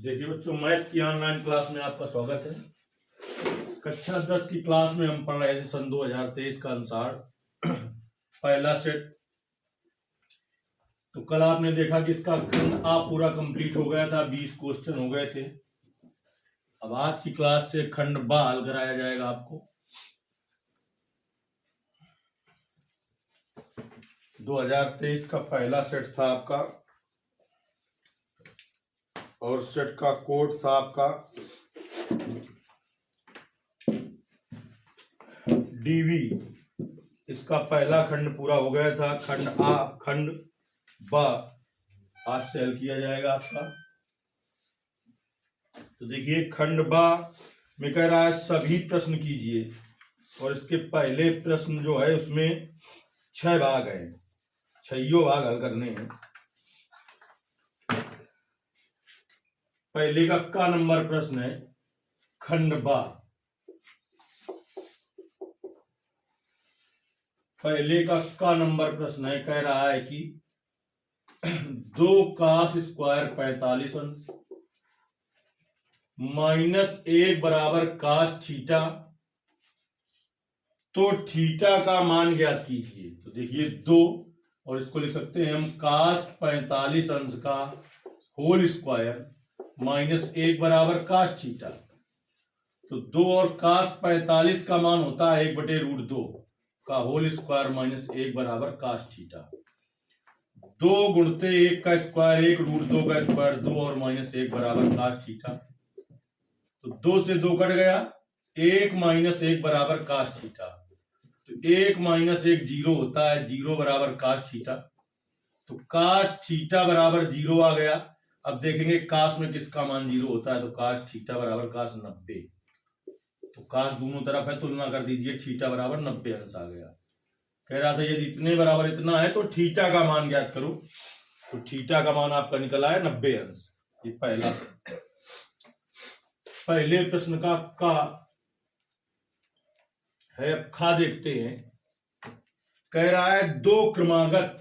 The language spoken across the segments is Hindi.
देखिए बच्चों, मैथ की ऑनलाइन क्लास में आपका स्वागत है। कक्षा 10 की क्लास में हम पढ़ रहे थे सन 2023 का अनुसार पहला सेट। तो कल आपने देखा कि इसका खंड आ पूरा कंप्लीट हो गया था, 20 क्वेश्चन हो गए थे। अब आज की क्लास से खंड बा हल कराया जाएगा आपको। 2023 का पहला सेट था आपका, और सेट का कोड था आपका डीवी। इसका पहला खंड पूरा हो गया था। खंड आ, खंड बा आज से हल किया जाएगा आपका। तो देखिए, खंड बा में कह रहा है सभी प्रश्न कीजिए, और इसके पहले प्रश्न जो है उसमें 6 भाग हैं, 6 भाग हल करने हैं। पहले का नंबर प्रश्न है खंड बा। पहले का नंबर प्रश्न है, कह रहा है कि 2 cos स्क्वायर 45 अंश -1 बराबर cos थीटा, तो थीटा का मान ज्ञात कीजिए। तो देखिए 2, और इसको लिख सकते हैं हम cos 45 अंश का होल स्क्वायर -1 बराबर cos थीटा। तो 2 और cos 45 का मान होता है 1/√2 का होल स्क्वायर -1 बराबर cos थीटा। 2 गुणते 1 का स्क्वायर 1√2 का स्क्वायर 2 और -1 बराबर cos थीटा। तो 2 से 2 कट गया, 1 -1 बराबर cos थीटा। तो 1 -1 0 होता है, 0 बराबर cos थीटा। तो cos थीटा बराबर 0 आ गया। अब देखेंगे cos में किसका मान 0 होता है। तो cos थीटा बराबर cos 90। तो cos दोनों तरफ है, तुलना कर दीजिए, थीटा बराबर 90 अंश आ गया। कह रहा था यदि इतने बराबर इतना है तो थीटा का मान ज्ञात करो। तो थीटा का मान आपका निकला है 90 अंश। ये पहले प्रश्न का है। अब खा देखते हैं। कह रहा है दो क्रमागत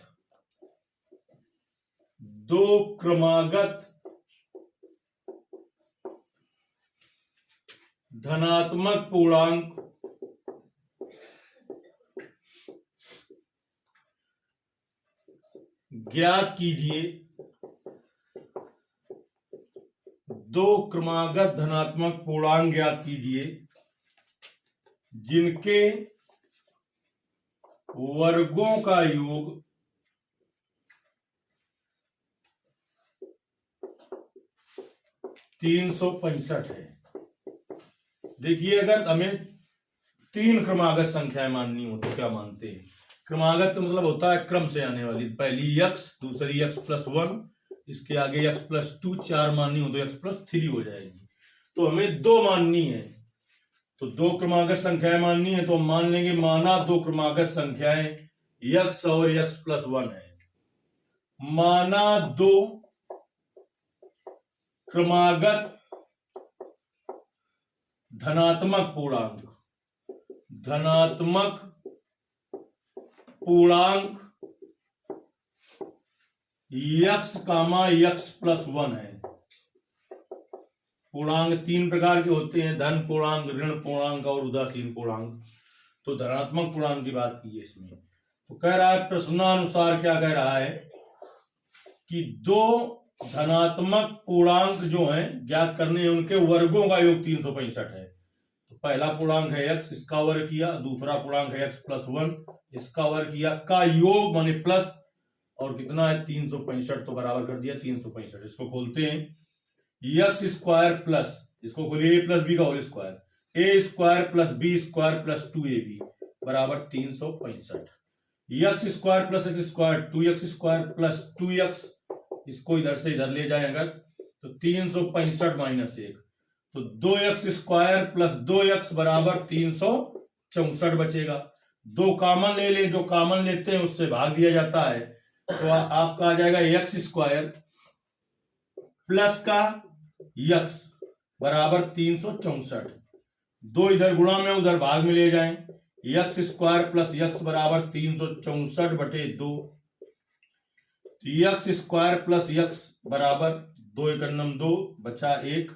धनात्मक पूर्णांक ज्ञात कीजिए। 2 क्रमागत धनात्मक पूर्णांक ज्ञात कीजिए जिनके वर्गों का योग 365 है। देखिए, अगर हमें 3 क्रमागत संख्याएं माननी हो तो क्या मानते हैं। क्रमागत का मतलब होता है क्रम से आने वाली। पहली x, दूसरी x+1, इसके आगे x+2, 4 माननी हो तो x+3 हो जाएगी। तो हमें 2 माननी है, तो 2 क्रमागत संख्याएं माननी है। तो हम मान लेंगे माना 2 क्रमागत संख्याएं x और x+1 है। माना 2 क्रमागत धनात्मक पूर्णांक x, x+1 है। पूर्णांक 3 प्रकार के होते हैं, धन पूर्णांक, ऋण पूर्णांक और उदासीन पूर्णांक। तो धनात्मक पूर्णांक की बात की है इसमें। तो कह रहा है प्रश्नानुसार, क्या कह रहा है कि 2 धनात्मक पूर्णांक जो हैं ज्ञात करने हैं, उनके वर्गों का योग 365 है। तो पहला पूर्णांक है x, इसका वर्ग किया। दूसरा पूर्णांक है x+1, इसका वर्ग किया। का योग माने प्लस, और कितना है 365। तो बराबर कर दिया 365। इसको खोलते हैं, x स्क्वायर प्लस, इसको खोलिए a+b का whole square, a² + b² + 2ab बराबर 365। x square plus x², 2x² + 2x, इसको इधर से इधर ले जाए अगर तो 365 - 1, तो 2x² + 2x बराबर 364 बचेगा। 2 कॉमन ले लें, जो कॉमन लेते हैं उससे भाग दिया जाता है। तो आपका आ जाएगा x² प्लस का x बराबर 364। 2 इधर गुणा में, उधर भाग में ले जाएं। x² + x बराबर 364/2। x² + x बराबर 2 × 2 बचा 1,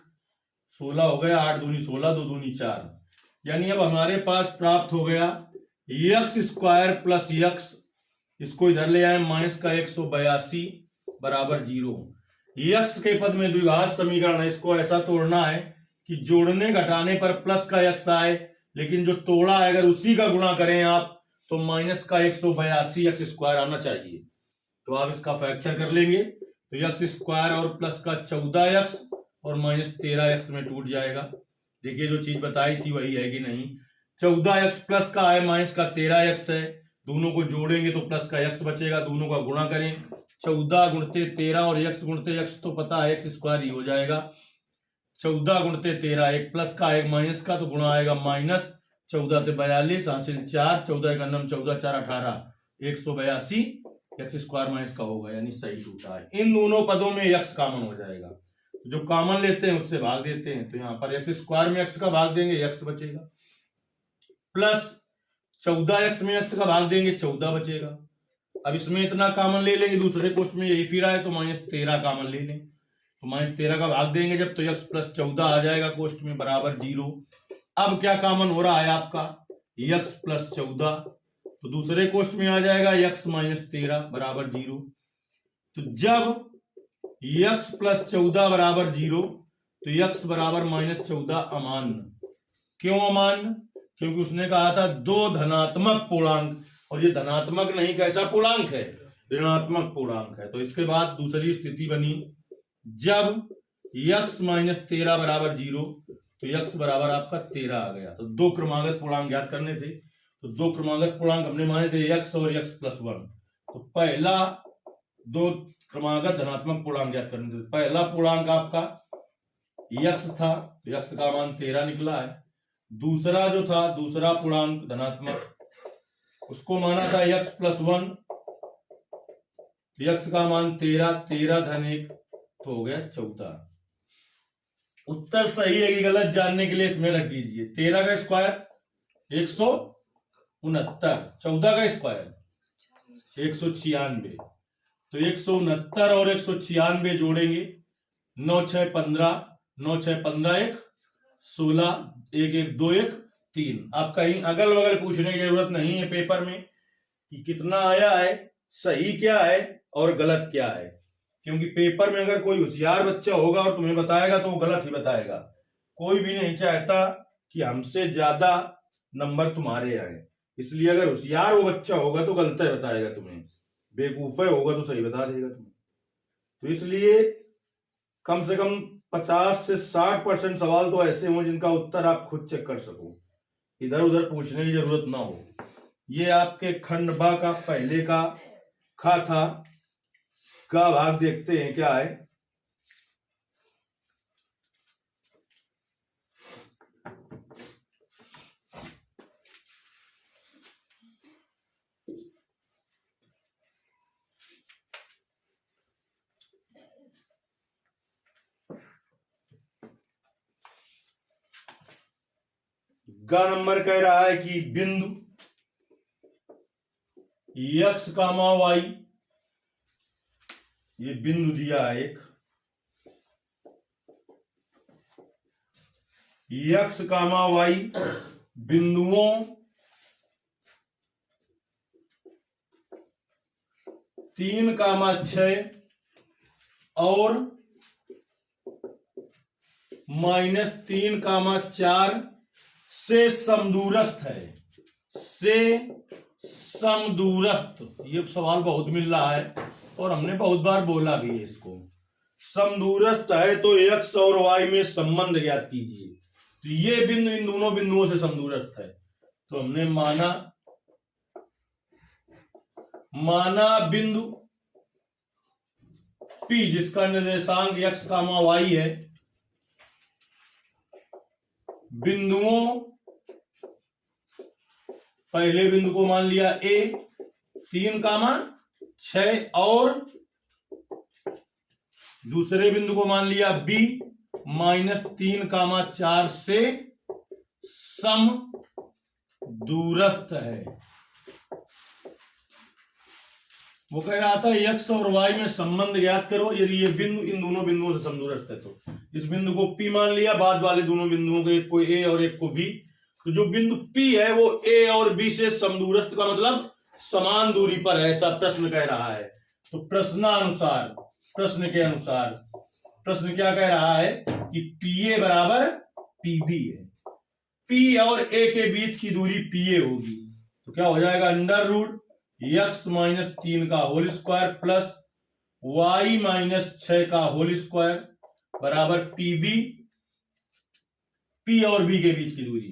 16 हो गया, 8 दूनी 16, 2 दूनी 4। यानी अब हमारे पास प्राप्त हो गया x² प्लस x, इसको इधर ले आए माइनस का 182 बराबर 0। x के पद में द्विघात समीकरण है, इसको ऐसा तोड़ना है कि जोड़ने घटाने पर प्लस का x आए, लेकिन जो तोड़ा है अगर उसी का गुणा करें आप तो माइनस का 182 x² आना चाहिए। तो आप इसका फैक्टर कर लेंगे तो x² और प्लस का 14x और माइनस 13x में टूट जाएगा। देखिए जो चीज बताई थी वही है कि नहीं। 14x प्लस का है, माइनस का 13x है, दोनों को जोड़ेंगे तो प्लस का x बचेगा, दोनों का गुणा करें 14 गुणते 13 और x गुणते x तो पता है x² ही हो जाएगा। 14 गुणते 13, एक प्लस का एक माइनस का तो गुणा आएगा माइनस 14 से 42 हासिल 4, 14 का 9 14 4 18, 182 x² माइनस का होगा, यानी सही टूटा है। इन दोनों पदों में x कॉमन हो जाएगा, जो कॉमन लेते हैं उससे भाग देते हैं, तो यहाँ पर x² में x का भाग देंगे x बचेगा, प्लस 14x में x का भाग देंगे 14 बचेगा। अब इसमें इतना कॉमन ले लेंगे, दूसरे कोष्ठ में यही फिर आए तो माइनस 13 कॉमन ले लें, तो माइनस 13 का भाग देंगे जब तो x प्लस 14 आ जाएगा कोष्ठ में बराबर 0। अब क्या कॉमन हो रहा है आपका x प्लस 14, तो दूसरे कोष्ठ में आ जाएगा x माइनस 13 बराबर 0। तो जब x प्लस 14 बराबर 0 तो x बराबर माइनस 14 अमान्य। क्यों अमान्य? क्योंकि उसने कहा था दो धनात्मक पूर्णांक, और ये धनात्मक नहीं कैसा पूर्णांक है, ऋणात्मक पूर्णांक है। तो इसके बाद दूसरी स्थिति बनी जब x माइनस 13 बराबर 0 तो x बराबर आपका 13 आ गया। तो दो क्रमागत पूर्णांक ज्ञात करने थे, तो दो क्रमागत पूर्णांक हमने माने थे x और x प्लस 1। तो पहला दो क्रमागत धनात्मक पूर्णांक ज्ञात करने थे, पहला पूर्णांक आपका x था, x का मान 13 निकला है। दूसरा जो था दूसरा पूर्णांक धनात्मक उसको माना था x प्लस 1, x का मान 13, 13 धन 1 तो हो गया 14। उत्तर सही है कि गलत जानने के लिए इसमें रख दीजिए 13 का स्क्वायर 169, 14 का स्क्वायर 196, तो 169 और 196 जोड़ेंगे 9 6 15, 9 6 15 1 16, 1 1 2 1 3। आप कहीं अगल बगल पूछने की जरूरत नहीं है पेपर में कि कितना आया है, सही क्या है और गलत क्या है, क्योंकि पेपर में अगर कोई होशियार बच्चा होगा और तुम्हें बताएगा तो वो गलत ही बताएगा। कोई भी नहीं चाहता कि हमसे ज्यादा नंबर तुम्हारे आए, इसलिए अगर होशियार वो बच्चा होगा तो गलत ही बताएगा तुम्हें, बेवकूफ होगा तो सही बता देगा तुम्हें। तो इसलिए कम से कम 50 से 60% सवाल तो ऐसे हों जिनका उत्तर आप खुद चेक कर सको, इधर उधर पूछने की जरूरत ना हो। ये आपके खंड बा का पहले का खा था, का भाग देखते हैं क्या है। गा नंबर कह रहा है कि बिंदु x, y, ये बिंदु दिया है एक, x, y बिंदुओं तीन कामा 6 और -3,4 से समदूरस्थ है, से समदूरस्थ। ये सवाल बहुत मिल रहा है और हमने बहुत बार बोला भी है इसको। समदूरस्थ है तो x और y में संबंध ज्ञात कीजिए। तो ये बिंदु इन दोनों बिंदुओं से समदूरस्थ है, तो हमने माना बिंदु P जिसका निर्देशांक x, y है, बिंदुओं पहले बिंदु को मान लिया A 3,6 और दूसरे बिंदु को मान लिया B -3,4 से सम दूरस्थ है। वो कह रहा था x और y में संबंध ज्ञात करो यदि ये बिंदु इन दोनों बिंदुओं से समदूरस्थ है। तो इस बिंदु को P मान लिया, बाद वाले दोनों बिंदुओं को, एक को A और एक को B। तो जो बिंदु P है वो A और B से समदूरस्थ का मतलब समान दूरी पर है, ऐसा प्रश्न कह रहा है। तो प्रश्नानुसार, प्रश्न के अनुसार प्रश्न क्या कह रहा है कि PA बराबर PB है, P और A के बीच की दूरी PA होगी। तो क्या हो जाएगा, अंडर रूट x माइनस 3 का whole square plus y minus 6 का होल स्क्वायर बराबर PB, P और B के बीच की दूरी।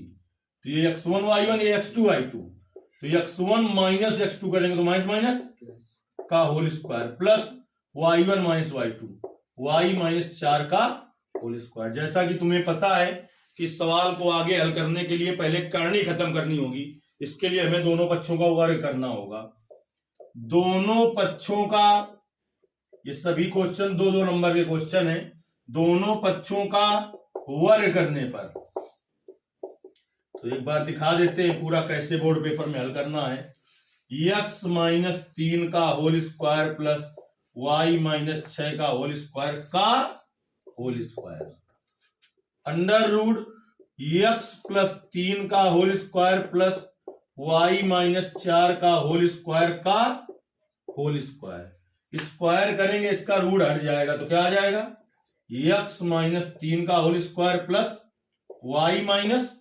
तो ये x1 y1, ये x2 y2। तो x1 माइनस x2 करेंगे तो माइनस माइनस का whole square plus y1 minus y2, y minus 4 का होल स्क्वायर। जैसा कि तुम्हें पता है कि सवाल को आगे हल करने के लिए पहले करनी खत्म करनी होगी, इसके लिए हमें दोनों पक्षों का वर्ग करना होगा। दोनों पक्षों का, ये सभी क्वेश्चन 2-2 नंबर के क्वेश्चन है, दोनों पक्षों का वर्ग करने पर, तो एक बार दिखा देते हैं पूरा कैसे बोर्ड पेपर में हल करना है। x माइनस 3 का whole square plus y minus 6 का होल स्क्वायर का whole square under root x plus 3 का whole square plus y minus 4 का होल स्क्वायर का होल स्क्वायर। स्क्वायर करेंगे इसका रूट हट जाएगा तो क्या आ जाएगा, x माइनस 3 का whole square plus y minus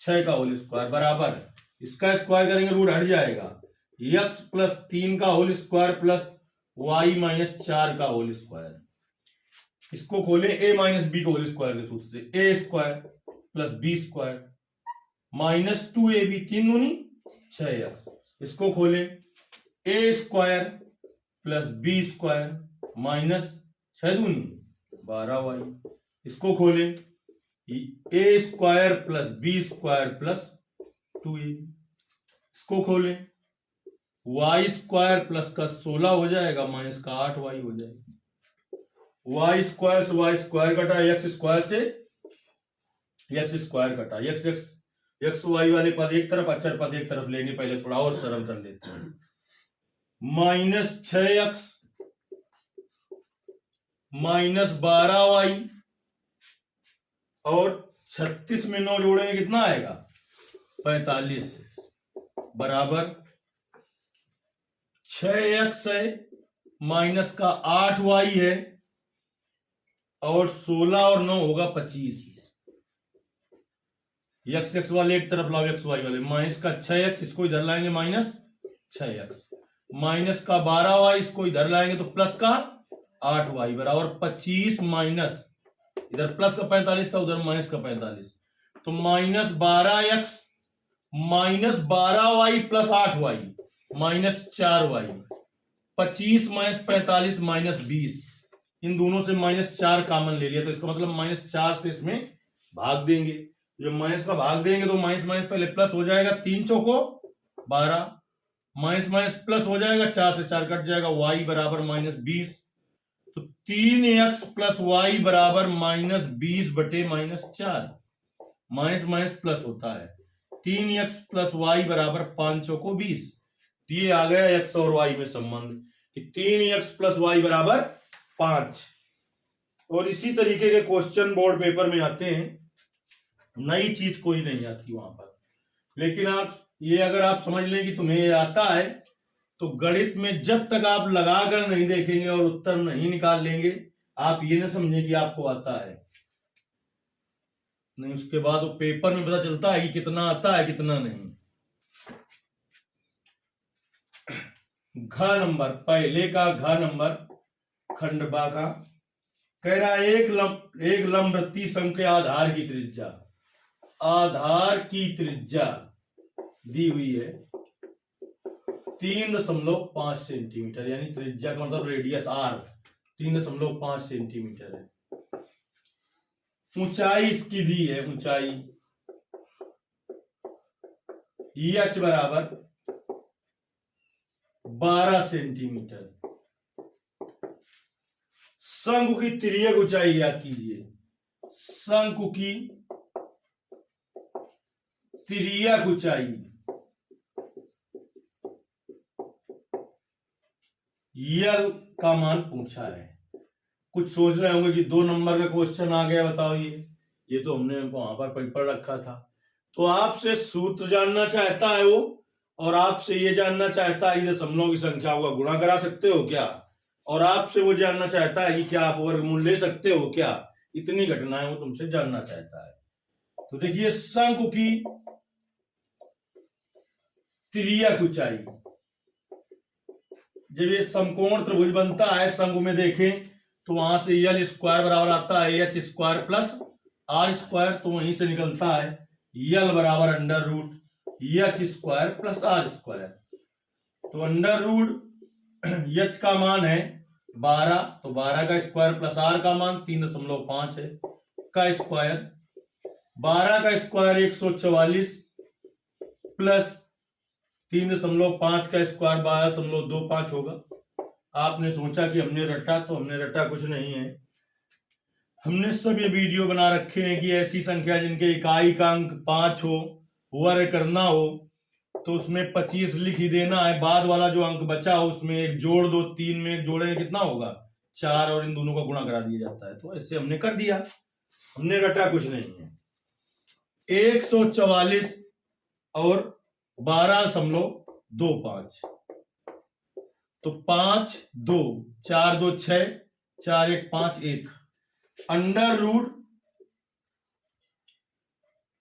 6 का होल स्क्वायर बराबर, इसका स्क्वायर करेंगे रूट हट जाएगा, x प्लस 3 का whole square plus y minus 4 का होल स्क्वायर। इसको खोले a माइनस बी का होल स्क्वायर के सूत्र से, a square plus b square minus 2ab, 3 दूनी 6x। इसको खोले a square plus b square minus 6 दूनी 12y। इसको खोले a square plus b square plus 2a। इसको खोले y स्क्वायर प्लस का 16 हो जाएगा माइनस का 8y हो जाएगा। y स्क्वायर से y स्क्वायर कटा, x स्क्वायर से x स्क्वायर कटा, x y वाले पद एक तरफ, अचर पद एक तरफ लेंगे, पहले थोड़ा और सरल कर लेते हैं। माइनस 6x माइनस 12y और 36 में 9 जोड़ेंगे कितना आएगा, 45 बराबर 6x है माइनस का 8y है और 16 और 9 होगा 25। x वाले एक तरफ लाओ, x y वाले, माइनस का 6x इसको इधर लाएंगे माइनस 6x, माइनस का 12y इसको इधर लाएंगे तो प्लस का 8y बराबर 25 माइनस, इधर प्लस का 45 था उधर माइनस का 45, तो minus 12x minus 12y plus 8y minus 4y, 25 minus 45 minus 20, इन दोनों से माइनस 4 कॉमन ले लिया तो इसका मतलब माइनस 4 से इसमें भाग देंगे। जब माइनस का भाग देंगे तो माइनस माइनस पहले प्लस हो जाएगा, 3 चौको 12, माइनस माइनस प्लस हो जाएगा, 4 से 4 कट जाएगा, y बराबर माइनस 20। तो 3x प्लस वाई बराबर माइनस 20 बटे माइनस 4, माइनस माइनस प्लस होता है, 3x प्लस वाई बराबर 5 चौको 20। ये आ गया x और y में संबंध कि 3x प्लस वाई बराबर 5। और इसी तरीके के क्वेश्चन बोर्ड पेपर में आते हैं, नई चीज कोई नहीं आती वहां पर। लेकिन आप ये अगर आप समझ लें कि तुम्हें ये आता है तो गणित में जब तक आप लगाकर नहीं देखेंगे और उत्तर नहीं निकाल लेंगे, आप ये ना समझें कि आपको आता है, नहीं उसके बाद वो पेपर में पता चलता है कि कितना आता है कितना नहीं। घ नंबर, पहले का घ नंबर खंडबा का कह रहा है एक लंबवृत्तीय शंकु के आधार की त्रिज्या, आधार की त्रिज्या दी हुई है 3.5 सेंटीमीटर, यानी त्रिज्या का मतलब रेडियस r 3.5 सेंटीमीटर है। ऊंचाई इसकी दी है, ऊंचाई h बराबर 12 सेंटीमीटर। शंकु की तिर्यक ऊंचाई याद कीजिए, शंकु की तिर्यक ऊंचाई यल का मान पूछा है। कुछ सोच रहे होंगे कि 2 नंबर का क्वेश्चन आ गया, बताओ ये तो हमने वहां पर पढ़ रखा था। तो आपसे सूत्र जानना चाहता है वो, और आपसे ये जानना चाहता है ये दशमलव की संख्याओं का गुणा करा सकते हो क्या, और आपसे वो जानना चाहता है कि क्या आप वर्गमूल ले सकते हो क्या। इतनी घटनाएं वो तुमसे जानना चाहता है। तो देखिए, शंकु की तिर्यक ऊंचाई, जब ये समकोण त्रिभुज बनता है शंकु में देखें तो वहां से यल स्क्वायर बराबर आता है h square plus r square, तो वहीं से निकलता है यल बराबर under root h square plus r square. तो अंडर रूट एच का मान है 12, तो 12 का स्क्वायर प्लस आर का मान 3.5 है का स्क्वायर। 12 का स्क्वायर 144 प्लस 3.5 का स्क्वायर 12.25 होगा। आपने सोचा कि हमने रटा, तो हमने रटा कुछ नहीं है। हमने सब ये वीडियो बना रखे हैं कि ऐसी संख्या जिनके इकाई का अंक 5 हो, वर्ग करना हो तो उसमें 25 लिख ही देना है। बाद वाला जो अंक बचा हो उसमें एक जोड़ दो, 3 में एक जोड़े कितना होगा 4, और इन दोनों का गुणा करा दिया जाता है। तो ऐसे हमने कर दिया, हमने रटा कुछ नहीं है। 144 और 12.25, तो 5 2 4 2 6 4 1 5 1 अंडर रूट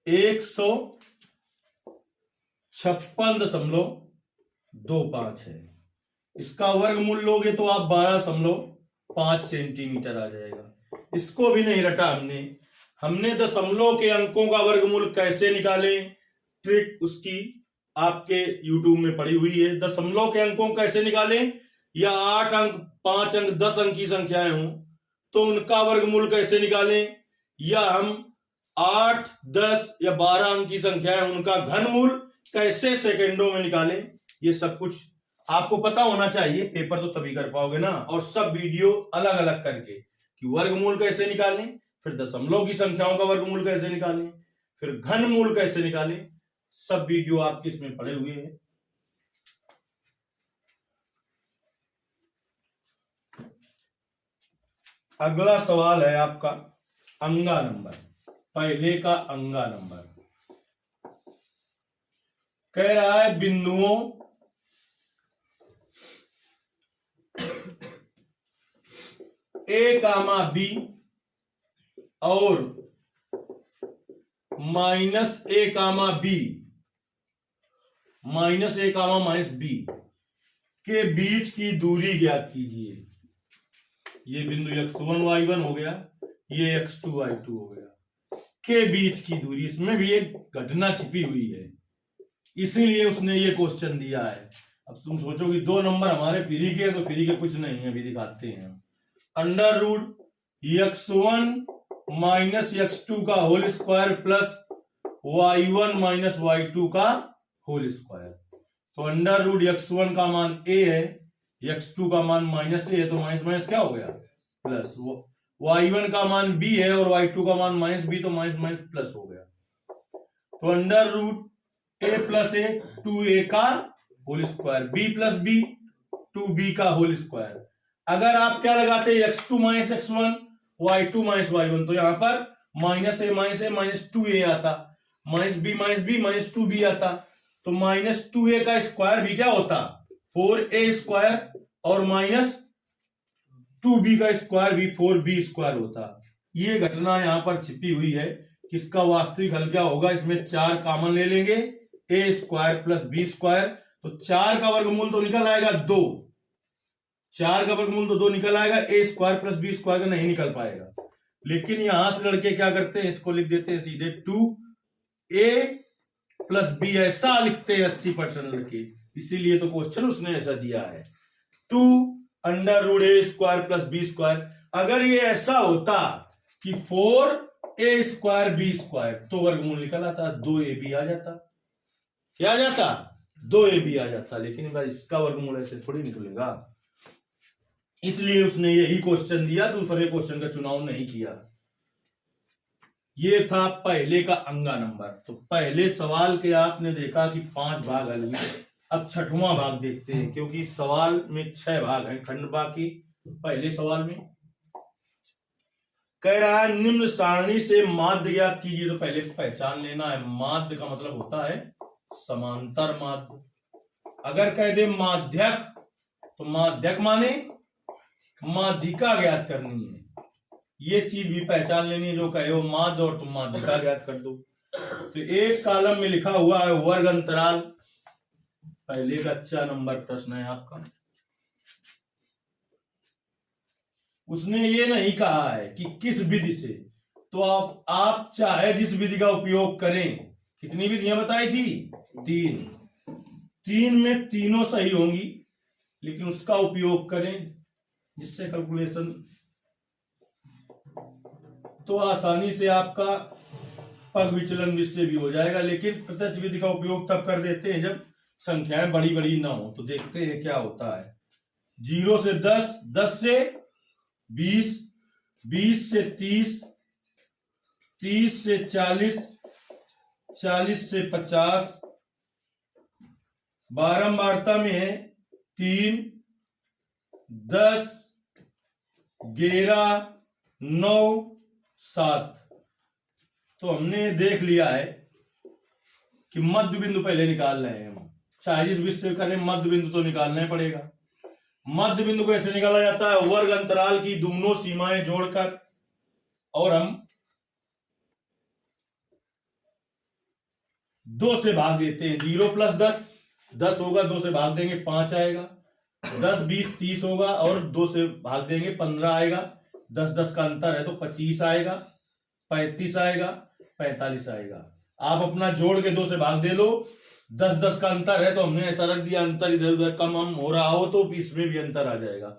156.25 है। इसका वर्गमूल लोगे तो आप 12.5 सेंटीमीटर आ जाएगा। इसको भी नहीं रटा हमने दशमलव के अंकों का वर्गमूल कैसे निकाले, ट्रिक उसकी आपके YouTube में पड़ी हुई है। दशमलव के अंकों कैसे निकाले, या 8 अंक 5 अंक 10 अंक की संख्याएं हों तो उनका वर्गमूल कैसे निकालें, या हम 8 10 या 12 अंक की संख्याएं उनका घनमूल कैसे सेकंडों में निकालें। ये सब कुछ आपको पता होना चाहिए, पेपर तो तभी कर पाओगे ना। और सब वीडियो अलग अलग करके कि वर्गमूल कैसे निकालें, फिर दशमलव की संख्याओं का वर्गमूल कैसे निकालें, फिर घनमूल कैसे निकालें, सब वीडियो आपके इसमें पड़े हुए हैं। अगला सवाल है आपका अंगा नंबर, पहले का अंगा नंबर। कह रहा है बिंदुओं ए कामा बी और माइनस ए कामा बी, माइनस ए कामा माइनस बी के बीच की दूरी ज्ञात कीजिए। ये बिंदु x1 y1 हो गया, ये x2 y2 हो गया, के बीच की दूरी। इसमें भी एक घटना छिपी हुई है, इसीलिए उसने ये क्वेश्चन दिया है। अब तुम सोचोगे 2 नंबर हमारे फ्री के, तो फ्री के कुछ नहीं है, अभी दिखाते हैं। Under root x1 minus x2 का whole square plus y1 minus y2 का होल स्क्वायर। तो अंडर रूट x1 का मान a है, x2 का मान माइनस a है, तो माइनस माइनस क्या हो गया प्लस। y1 का मान b है और y2 का मान माइनस b, तो माइनस माइनस प्लस हो गया। तो under root a plus a 2a का whole square, b plus b 2b का होल स्क्वायर। अगर आप क्या लगाते x2 minus x1 y2 minus y1, तो यहां पर माइनस a माइनस 2a आता, माइनस b माइनस 2b आता। तो माइनस 2a का स्क्वायर भी क्या होता 4a स्क्वायर, और माइनस 2b का स्क्वायर भी 4b स्क्वायर होता। ये घटना यहां पर छिपी हुई है। किसका वास्तविक हल क्या होगा, इसमें 4 कॉमन ले लेंगे, a square plus b square, तो 4 का वर्गमूल तो निकल आएगा 2, 4 का वर्गमूल तो 2 निकल आएगा, a square plus b square का नहीं निकल पाएगा। लेकिन यहां से लड़के क्या करते हैं, इसको लिख देते हैं सीधे 2a प्लस b, ऐसा लिखते हैं 80% लड़के, इसीलिए तो क्वेश्चन उसने ऐसा दिया है 2 under root a square plus b square. अगर ये ऐसा होता कि 4a स्क्वायर b स्क्वायर, तो वर्गमूल निकल आता 2ab आ जाता। क्या आ जाता 2ab आ जाता। लेकिन भाई इसका वर्गमूल ऐसे थोड़ी निकलेगा, इसलिए उसने यही क्वेश्चन दिया, दूसरे क्वेश्चन का चुनाव नहीं किया। ये था पहले का अंगा नंबर। तो पहले सवाल के आपने देखा कि 5 भाग हल हुए, अब छठवां भाग देखते हैं, क्योंकि सवाल में 6 भाग हैं खंड बाकी। पहले सवाल में कह रहा है निम्न सारणी से माध्य ज्ञात कीजिए। तो पहले पहचान लेना है, माध्य का मतलब होता है समांतर माध्य। अगर कह दे माध्यक, तो माध्यक माने माध्यिका ज्ञात करनी है। ये चीज भी पहचान लेनी है, जो कहे हो माध्य और तुम माध्यिका ज्ञात कर दो। तो एक कॉलम में लिखा हुआ है वर्ग अंतराल, पहले का अच्छा नंबर प्रश्न है आपका। उसने ये नहीं कहा है कि किस विधि से, तो आप चाहे जिस विधि का उपयोग करें। कितनी विधियां बताई थी? 3 में तीनों सही होंगी, लेकिन उसका उपयोग करें जिससे कैलकुलेशन तो आसानी से आपका पग विचलन से भी हो जाएगा। लेकिन प्रत्यक्ष विधि का उपयोग तब कर देते हैं जब संख्याएं बड़ी बड़ी ना हो। तो देखते हैं क्या होता है। 0 से 10, 10 से 20, 20 से 30, 30 से 40, 40 से 50। बारंबारता में है 3, 10, 11, 9, 7। तो हमने देख लिया है कि मध्य बिंदु पहले निकाल रहे हैं हम। चाहे जिस विषय करें मध्य बिंदु तो निकालना ही पड़ेगा। मध्य बिंदु को ऐसे निकाला जाता है वर्ग अंतराल की दोनों सीमाएं जोड़कर, और हम 2 से भाग देते हैं। 0 + 10, 10 होगा, 2 से भाग देंगे 5 आएगा। 10, 20, 30 होगा और 2 से भाग देंगे 15 आएगा। 10, 10 का अंतर है तो 25 आएगा, 35 आएगा, 45 आएगा। आप अपना जोड़ के 2 से भाग दे लो। 10, 10 का अंतर है तो हमने ऐसा रख दिया, अंतर इधर उधर कम हम हो रहा हो तो इसमें भी अंतर आ जाएगा।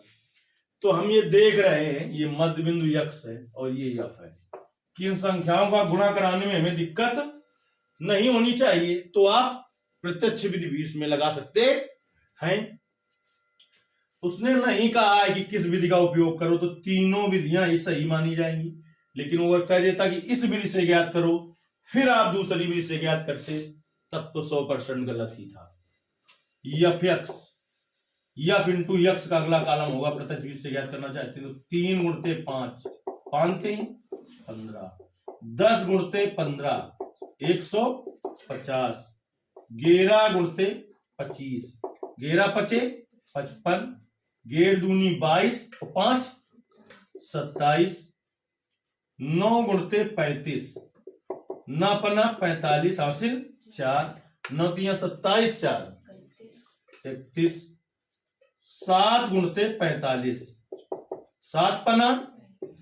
तो हम ये देख रहे हैं, ये मध्य बिंदु यक्स है और ये यफ है कि इन संख्याओं का गुणा कराने में हमें दिक्कत नहीं होनी चाहिए। तो आप प्रत्यक्ष विधि भी इसमें लगा सकते हैं। उसने नहीं कहा है कि किस विधि का उपयोग करो, तो तीनों विधियां ही सही मानी जाएंगी। लेकिन वो अगर कह देता कि इस विधि से ज्ञात करो, फिर आप दूसरी विधि से ज्ञात करते, तब तो 100% गलत ही था। F x, F into x का अगला कॉलम होगा प्रत्यक्ष विधि से ज्ञात करना चाहते तो 3 गुणते 5, 5 × 3 = 15, 10 गुणते 15 150, 11 गुणते 25, 11 पचे 55, 11 दूनी 22 और 5 27, 9 गुणते 35, 9 पना 45 हासिल 4, 9 × 3 = 27, 4 31, 7 गुणते 45, 7 पना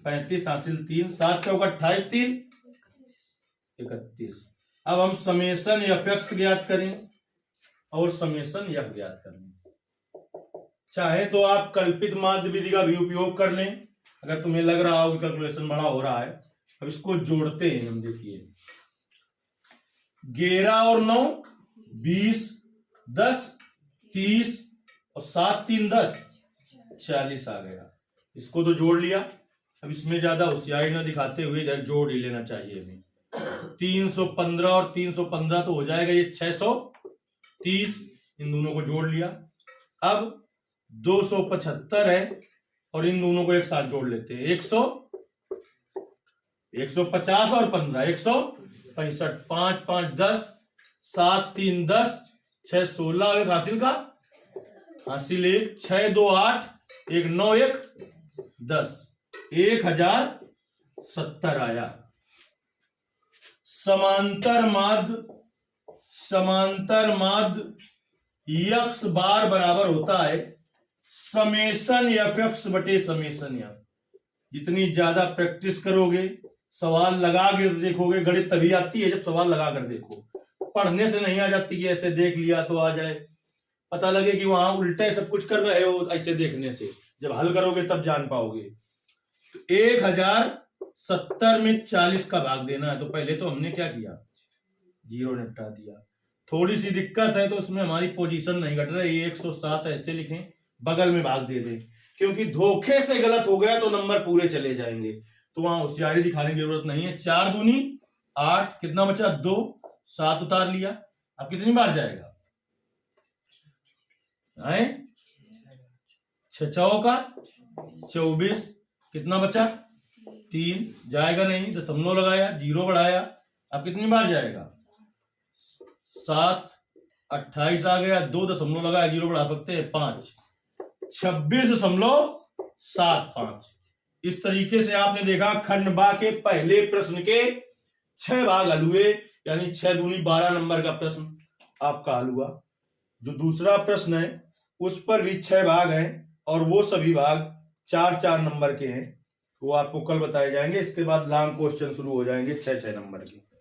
35 हासिल 3, 7 × 4 = 28, 3 31। अब हम समेशन एफ एक्स ज्ञात करें और समेशन एफ ज्ञात करें। चाहे तो आप कल्पित माध्य विधि का भी उपयोग कर लें अगर तुम्हें लग रहा हो कि कैलकुलेशन बड़ा हो रहा है। अब इसको जोड़ते हैं हम। देखिए 11 और 9 20, 10 30 और 7 3 10 40 आ गया। इसको तो जोड़ लिया। अब इसमें ज्यादा होशियारी ना दिखाते हुए इधर जोड़ ही लेना चाहिए हमें। 315 और 315 तो हो जाएगा ये 630, इन दोनों को जोड़ लिया। अब 275 है और इन दोनों को एक साथ जोड़ लेते हैं। 150 और 15 165, 5 5 10, 7 3 10, 6 16, एक हासिल का हासिल 1, 6 2 8, 1 9 1 10, 1070 आया। समांतर माध्य यक्स बार बराबर होता है समेशन एफ एक्स बटे समेशन एफ। जितनी ज्यादा प्रैक्टिस करोगे, सवाल लगा के देखोगे। गणित तभी आती है जब सवाल लगा कर देखो। पढ़ने से नहीं आ जाती कि ऐसे देख लिया तो आ जाए। पता लगे कि वहां उल्टे सब कुछ कर रहे हो, ऐसे देखने से जब हल करोगे तब जान पाओगे। तो 1070 में 40 का भाग देना है। तो पहले तो हमने क्या किया, 0 निपटा दिया। थोड़ी सी दिक्कत है तो उसमें हमारी पोजीशन नहीं घट रही। 107 ऐसे लिखें, बगल में भाग दे दें, क्योंकि धोखे से गलत हो गया तो नंबर पूरे चले जाएंगे। तो वहां होशियारी दिखाने की जरूरत नहीं है। 4 दूनी 8, कितना बचा 2, 7 उतार लिया। अब कितनी बार जाएगा है 6 चौका 24, कितना बचा 3, जाएगा नहीं, दशमलव लगाया, 0 बढ़ाया, अब कितनी बार जाएगा 7, 28 आ गया, 2 दशमलव लगाया, 0 बढ़ा सकते हैं 5, 26.75। इस तरीके से आपने देखा खंड बा के पहले प्रश्न के 6 भाग हल हुए, यानी 6 दूनी 12 नंबर का प्रश्न आपका हल हुआ। जो दूसरा प्रश्न है उस पर भी 6 भाग हैं और वो सभी भाग 4-4 नंबर के हैं, वो आपको कल बताए जाएंगे। इसके बाद लॉन्ग क्वेश्चन शुरू हो जाएंगे 6-6 नंबर के।